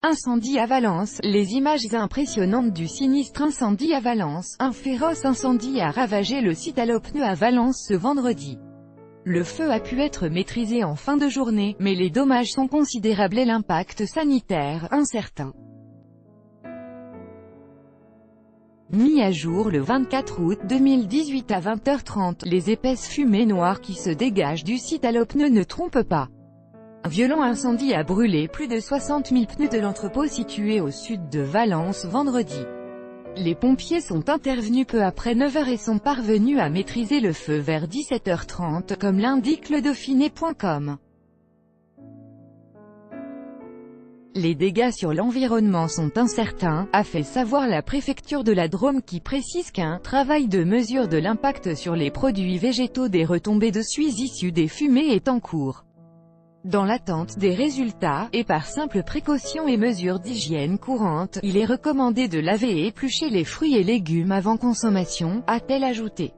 Incendie à Valence, les images impressionnantes du sinistre incendie à Valence. Un féroce incendie a ravagé le site Allopneus à Valence ce vendredi. Le feu a pu être maîtrisé en fin de journée, mais les dommages sont considérables et l'impact sanitaire, incertain. Mis à jour le 24 août 2018 à 20h30, les épaisses fumées noires qui se dégagent du site Allopneus ne trompent pas. Un violent incendie a brûlé plus de 60 000 pneus de l'entrepôt situé au sud de Valence vendredi. Les pompiers sont intervenus peu après 9h et sont parvenus à maîtriser le feu vers 17h30, comme l'indique le Dauphiné.com. Les dégâts sur l'environnement sont incertains, a fait savoir la préfecture de la Drôme qui précise qu'un travail de mesure de l'impact sur les produits végétaux des retombées de suie issues des fumées est en cours. Dans l'attente des résultats, et par simple précaution et mesures d'hygiène courantes, il est recommandé de laver et éplucher les fruits et légumes avant consommation, a-t-elle ajouté.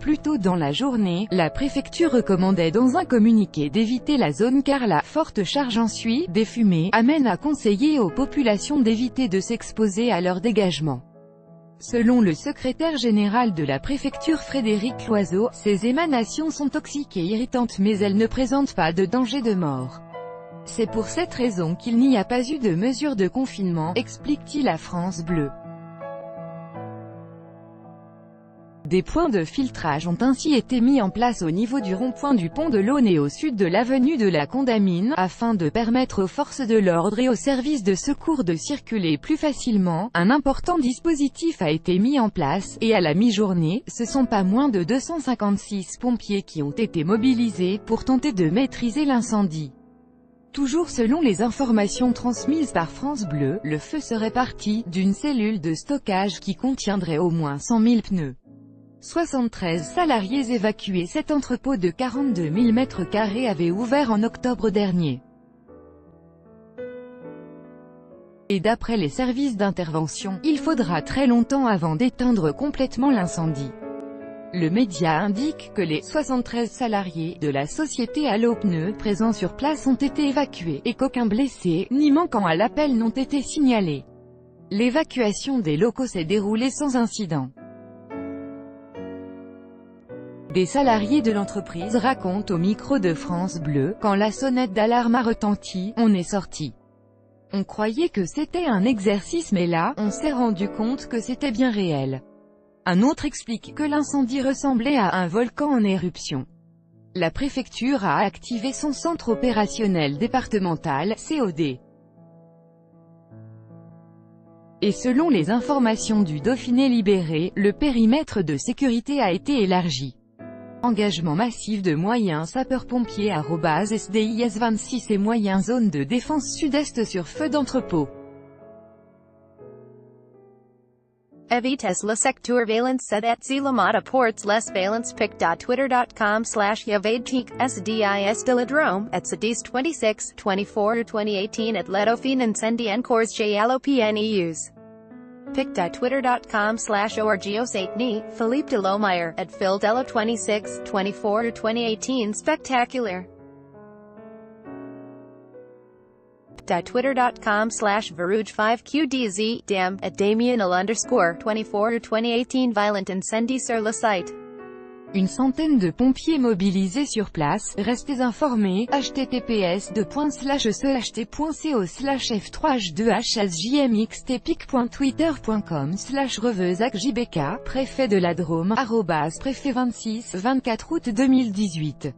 Plus tôt dans la journée, la préfecture recommandait dans un communiqué d'éviter la zone car la forte charge en suie des fumées amène à conseiller aux populations d'éviter de s'exposer à leur dégagement. Selon le secrétaire général de la préfecture Frédéric Loiseau, ces émanations sont toxiques et irritantes mais elles ne présentent pas de danger de mort. C'est pour cette raison qu'il n'y a pas eu de mesure de confinement, explique-t-il à France Bleu. Des points de filtrage ont ainsi été mis en place au niveau du rond-point du pont de l'Aune et au sud de l'avenue de la Condamine, afin de permettre aux forces de l'ordre et aux services de secours de circuler plus facilement. Un important dispositif a été mis en place, et à la mi-journée, ce sont pas moins de 256 pompiers qui ont été mobilisés pour tenter de maîtriser l'incendie. Toujours selon les informations transmises par France Bleu, le feu serait parti d'une cellule de stockage qui contiendrait au moins 100 000 pneus. 73 salariés évacués. Cet entrepôt de 42 000 m² avait ouvert en octobre dernier. Et d'après les services d'intervention, il faudra très longtemps avant d'éteindre complètement l'incendie. Le média indique que les 73 salariés de la société Allopneus présents sur place ont été évacués, et qu'aucun blessé, ni manquant à l'appel n'ont été signalés. L'évacuation des locaux s'est déroulée sans incident. Des salariés de l'entreprise racontent au micro de France Bleu, quand la sonnette d'alarme a retenti, on est sorti. On croyait que c'était un exercice mais là, on s'est rendu compte que c'était bien réel. Un autre explique que l'incendie ressemblait à un volcan en éruption. La préfecture a activé son centre opérationnel départemental, COD. Et selon les informations du Dauphiné Libéré, le périmètre de sécurité a été élargi. Engagement massif de moyens sapeurs-pompiers @SDIS26 et moyens zone de défense sud-est sur feu d'entrepôt. Evites la secteur valence sed et si la mata ports les valence pic.twitter.com/yavadtik, SDIS de la Drôme, et sedis 26, 24 2018 at Ledofin incendi encore JLOPNEUs. pic.twitter.com/orgios8ni, Philippe Delomeyer, at Phil Dello 26, 24 2018 spectacular. Twitter.com/Verouge5QDZ, Dam, at Damien__24 2018 violent incendie sur le site. Une centaine de pompiers mobilisés sur place. Restez informés. https://t.co/h2hsjmxtpic.twitter.com/reveuzacjbk, préfet de la Drôme, @préfet26, 24 août 2018.